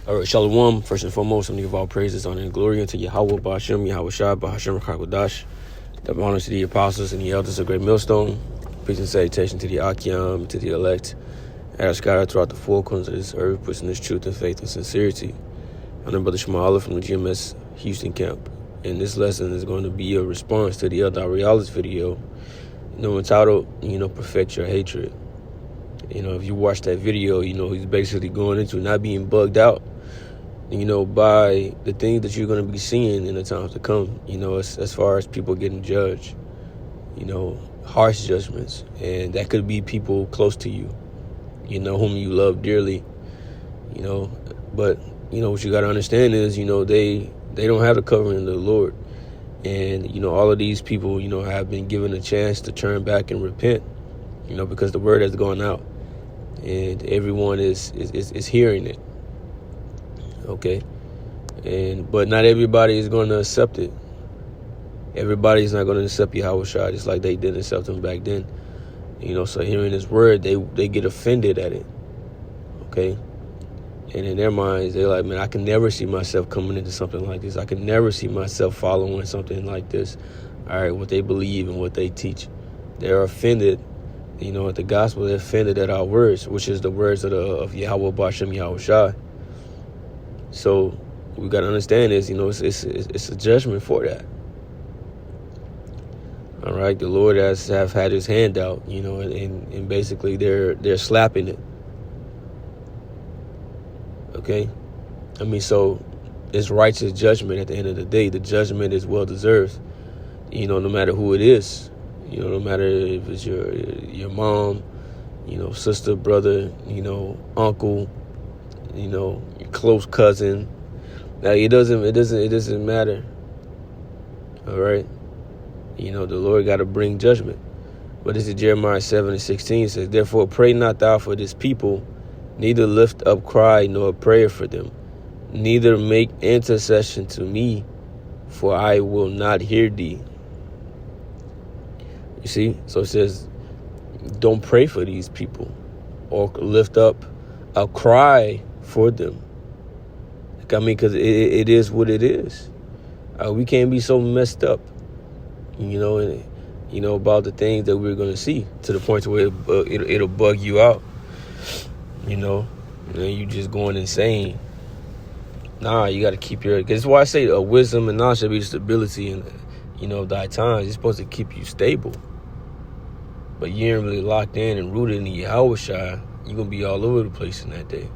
All right, Shalom. First and foremost, I'm going to give all praises, honor, and glory unto Yahweh, Ba'ashem, Yahweh Shai, Ba'ashem, Rakakwadash. Double honors to the apostles and the elders of Great Millstone. Peace and salutation to the Akim, to the elect. Ask God throughout the four corners of this earth, pushing this truth and faith and sincerity. I'm Brother Shema Allah from the GMS Houston camp. And this lesson is going to be a response to the Elder Realis video, entitled, Perfect Your Hatred. If you watch that video, he's basically going into not being bugged out, by the things that you're going to be seeing in the times to come, as far as people getting judged, harsh judgments. And that could be people close to you, whom you love dearly, but, what you got to understand is, they don't have the covering of the Lord. And, all of these people, have been given a chance to turn back and repent, because the word has gone out and everyone is hearing it. Okay. But not everybody is going to accept it. Everybody's not going to accept Yahweh Shai, just like they didn't accept him back then. So hearing his word, they get offended at it. Okay. And in their minds, they're like, man, I can never see myself coming into something like this. I can never see myself following something like this. All right, what they believe and what they teach. They're offended, at the gospel. They're offended at our words, which is the words of Yahweh Ba'ashem Yahweh Shai. So we got to understand this, it's a judgment for that. All right, the Lord have had his hand out, and basically they're slapping it. Okay, so it's righteous judgment at the end of the day. The judgment is well deserved, no matter who it is, no matter if it's your mom, sister, brother, uncle, your close cousin. Now it doesn't matter. All right, the Lord got to bring judgment. But this is Jeremiah 7:16 says, therefore pray not thou for this people, neither lift up cry nor prayer for them, neither make intercession to me, for I will not hear thee. You see? So it says, don't pray for these people or lift up a cry for them. Because it is what it is. We can't be so messed up, about the things that we're going to see, to the point where it'll bug you out. And you just going insane. Nah, you got to keep your... That's why I say wisdom and knowledge should be the stability and, thy times. It's supposed to keep you stable. But you ain't really locked in and rooted in the Yahweh Shai, you're going to be all over the place in that day.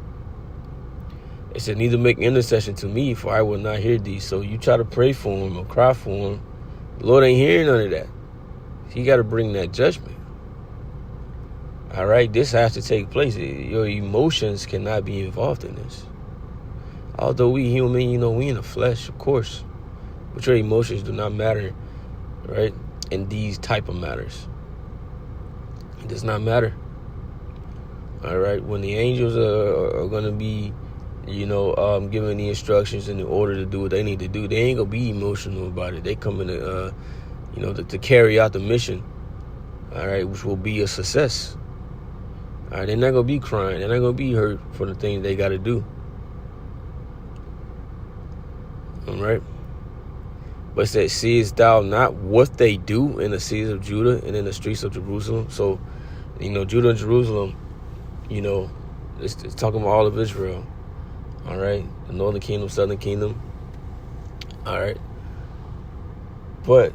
It said, neither make intercession to me, for I will not hear thee. So you try to pray for him or cry for him. The Lord ain't hearing none of that. He got to bring that judgment. All right, this has to take place. Your emotions cannot be involved in this. Although we human, we in the flesh, of course. But your emotions do not matter, right, in these type of matters. It does not matter. All right, when the angels are going to be, giving the instructions and the order to do what they need to do, they ain't going to be emotional about it. They come in to carry out the mission, all right, which will be a success. All right, they're not going to be crying. They're not going to be hurt for the things they got to do. All right. But it says, seest thou not what they do in the cities of Judah and in the streets of Jerusalem? So, Judah and Jerusalem, it's talking about all of Israel. All right. The northern kingdom, southern kingdom. All right. But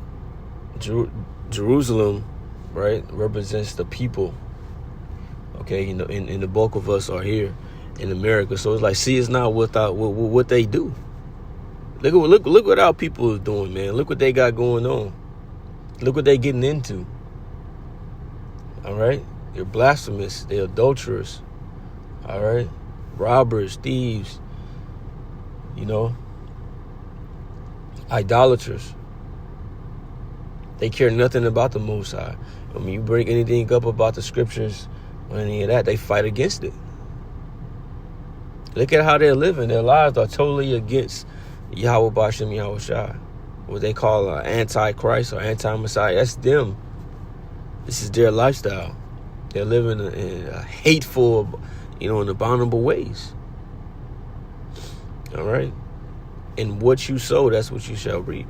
Jerusalem, right, represents the people. Okay, and the bulk of us are here in America. So it's like, see, it's not what they do. Look what our people is doing, man. Look what they got going on. Look what they getting into. All right, they're blasphemous. They're adulterers. All right, robbers, thieves. Idolaters. They care nothing about the Most High. You bring anything up about the scriptures or any of that, they fight against it. Look at how they're living. Their lives are totally against Yahweh Ba'ashem Yahweh Shai. What they call anti-Christ or anti-Messiah. That's them. This is their lifestyle. They're living in hateful, in abominable ways. All right? And what you sow, that's what you shall reap.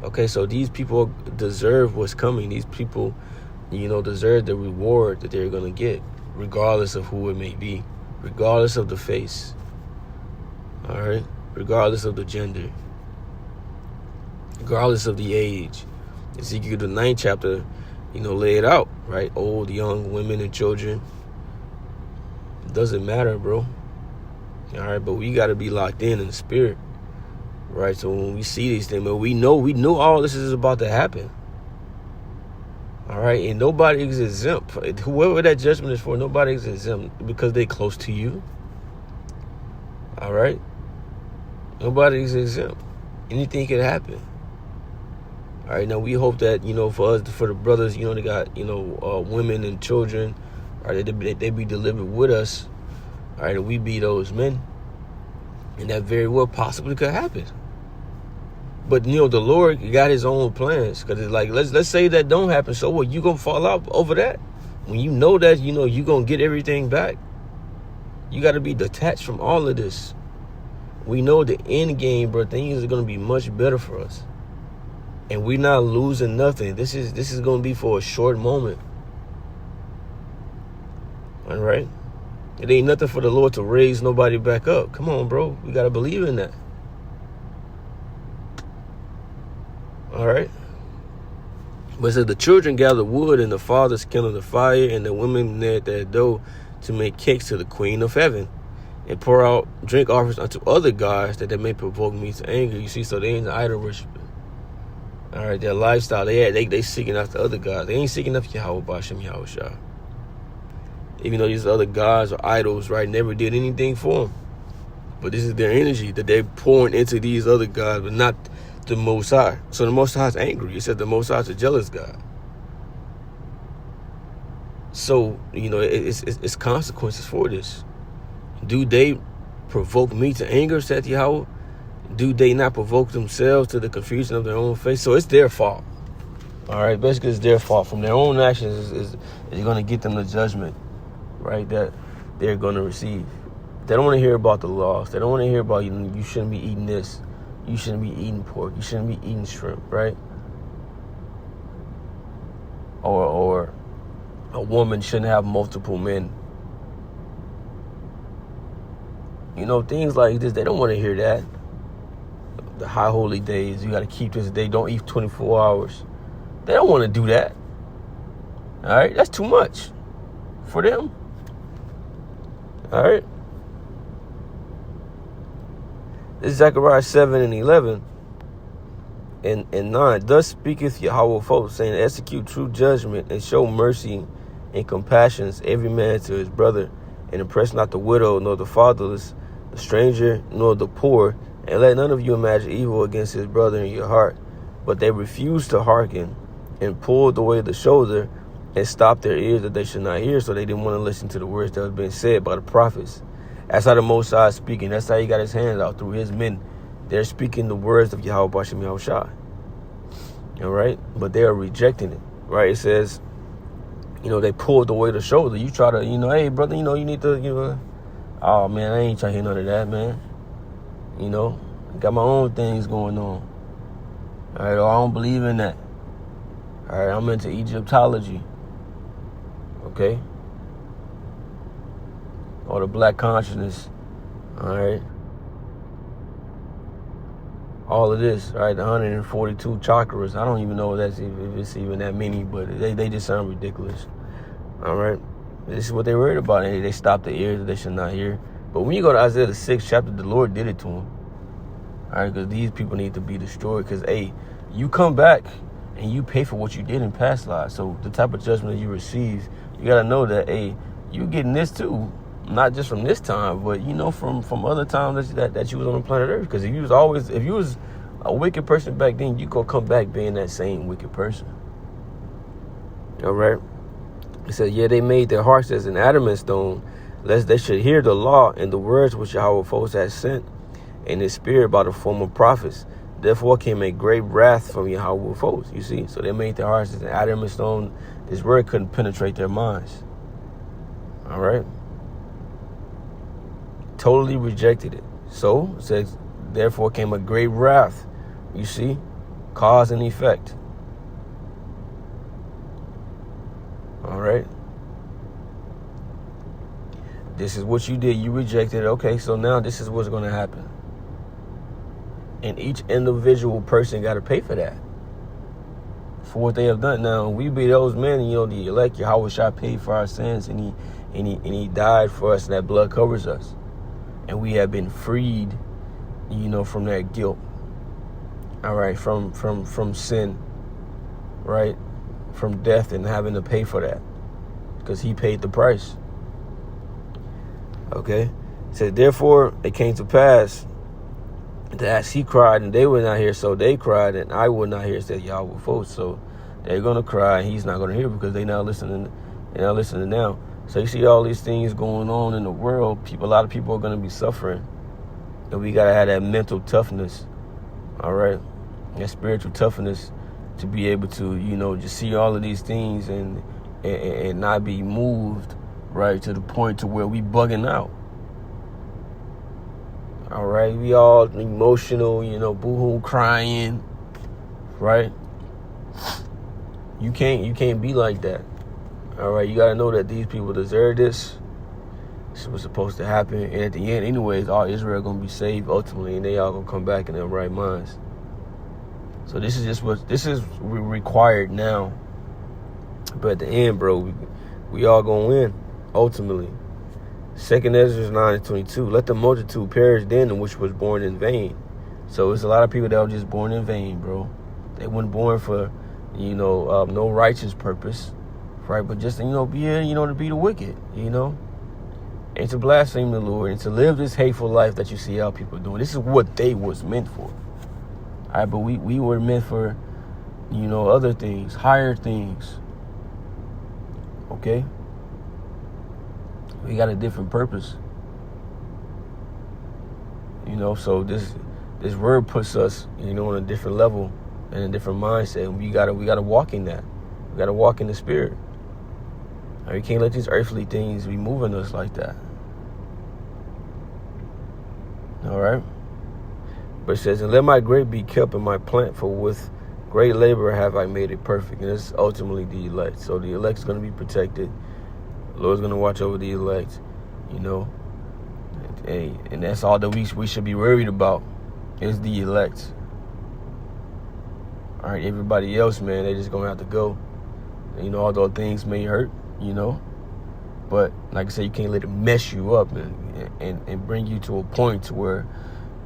Okay, so these people deserve what's coming. These people, deserve the reward that they're going to get, regardless of who it may be, regardless of the face, all right? Regardless of the gender, regardless of the age. Ezekiel, the 9th chapter, lay it out, right? Old, young, women, and children. It doesn't matter, bro. All right, but we got to be locked in the spirit. Right, so when we see these things, we know all this is about to happen. All right, and nobody is exempt. Whoever that judgment is for, nobody is exempt because they're close to you. All right, nobody is exempt. Anything can happen. All right, now we hope that for the brothers, they got women and children, all right, they be delivered with us. All right, and we be those men. And that very well possibly could happen. But, the Lord got his own plans. Because it's like, let's say that don't happen. So what, you going to fall out over that? When you know that, you going to get everything back. You got to be detached from all of this. We know the end game, bro. Things are going to be much better for us. And we're not losing nothing. This is going to be for a short moment. All right? It ain't nothing for the Lord to raise nobody back up. Come on, bro. We got to believe in that. All right? But it says, the children gather wood, and the fathers kindle the fire, and the women knit their dough to make cakes to the queen of heaven, and pour out drink offerings unto other gods, that they may provoke me to anger. You see, so they ain't idol worshiping. All right, their lifestyle, they seeking after other gods. They ain't seeking after Yahweh B'Shem Yahweh Shah. Even though these other gods or idols, right, never did anything for them. But this is their energy that they're pouring into these other gods, but not the Most High. So the Most High is angry. It said the Most High is a jealous God. So, it's consequences for this. Do they provoke me to anger, said Yahweh? Do they not provoke themselves to the confusion of their own face? So it's their fault. All right, basically it's their fault. From their own actions is going to get them the judgment, right, that they're going to receive. They don't want to hear about the laws. They don't want to hear about, you shouldn't be eating this. You shouldn't be eating pork. You shouldn't be eating shrimp, right? Or a woman shouldn't have multiple men. Things like this, they don't want to hear that. The high holy days, you got to keep this day. Don't eat 24 hours. They don't want to do that. All right? That's too much for them. All right? This is Zechariah 7 and 11 and 9. Thus speaketh Yahweh of hosts, saying, execute true judgment and show mercy and compassion every man to his brother, and oppress not the widow, nor the fatherless, the stranger, nor the poor, and let none of you imagine evil against his brother in your heart. But they refused to hearken, and pulled away the shoulder, and stopped their ears that they should not hear. So they didn't want to listen to the words that was being said by the prophets. That's how the Most High is speaking. That's how he got his hands out through his men. They're speaking the words of Yahweh B'Shem Yahweh Shah. All right? But they are rejecting it. Right? It says, they pulled away the shoulder. You try to, hey, brother, you need to, oh, man, I ain't trying to hear none of that, man. Got my own things going on. All right? I don't believe in that. All right? I'm into Egyptology. Okay? Or the black consciousness, all right? All of this, right? The 142 chakras. I don't even know if it's even that many, but they just sound ridiculous, all right? This is what they worried about. They stopped the ears that they should not hear. But when you go to Isaiah the 6th chapter, the Lord did it to them, all right? Because these people need to be destroyed. Because, hey, you come back and you pay for what you did in past lives. So the type of judgment that you receive, you got to know that, hey, you getting this too. Not just from this time, but from other times that you was on the planet Earth. Because if you was a wicked person back then, you gonna come back being that same wicked person. All right. It says, yeah, they made their hearts as an adamant stone, lest they should hear the law and the words which Yahweh of hosts had sent in his spirit by the former prophets. Therefore came a great wrath from Yahweh of hosts. You see, so they made their hearts as an adamant stone. This word couldn't penetrate their minds. All right. Totally rejected it. So it says, therefore came a great wrath. You see, cause and effect. All right. This is what you did. You rejected it. Okay, so now this is what's going to happen. And each individual person got to pay for that, for what they have done. Now, we be those men, the elect, Yahweh Shah paid for our sins, and he died for us, and that blood covers us. And we have been freed, from that guilt. All right, from sin, right? From death and having to pay for that, because he paid the price. Okay? It said, therefore, it came to pass that as he cried and they were not here, so they cried and I would not hear, said Yahweh folks. So they're going to cry and he's not going to hear, because they're not listening. They're not listening now. So you see all these things going on in the world. A lot of people are going to be suffering. And we got to have that mental toughness, all right? That spiritual toughness to be able to, just see all of these things and not be moved, right, to the point to where we bugging out. All right, we all emotional, boo-hoo, crying, right? You can't be like that. All right, you got to know that these people deserve this. This was supposed to happen. And at the end, anyways, all Israel going to be saved ultimately, and they all going to come back in their right minds. So this is required now. But at the end, bro, we all going to win ultimately. 2nd Ezra 9:22. Let the multitude perish then, which was born in vain. So it's a lot of people that were just born in vain, bro. They weren't born for, no righteous purpose, right? But just, be here, to be the wicked, and to blaspheme the Lord and to live this hateful life that you see how people doing. This is what they was meant for. All right, but we were meant for, other things, higher things. Okay? We got a different purpose. So this word puts us, on a different level and a different mindset. And we gotta walk in that. We gotta walk in the spirit. And we can't let these earthly things be moving us like that. All right? But it says, and let my grape be kept in my plant, for with great labor have I made it perfect. And this is ultimately the elect. So the elect is going to be protected. The Lord's going to watch over the elect, and that's all that we should be worried about, is the elect. All right, everybody else, man, they just going to have to go. Although things may hurt, but like I said, you can't let it mess you up and bring you to a point to where,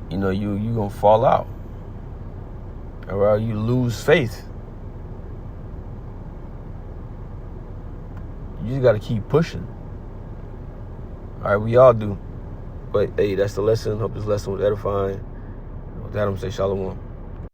you going to fall out. Or you lose faith. You just got to keep pushing. All right, we all do. But, hey, that's the lesson. Hope this lesson was edifying. With that, I'm going to say shalom.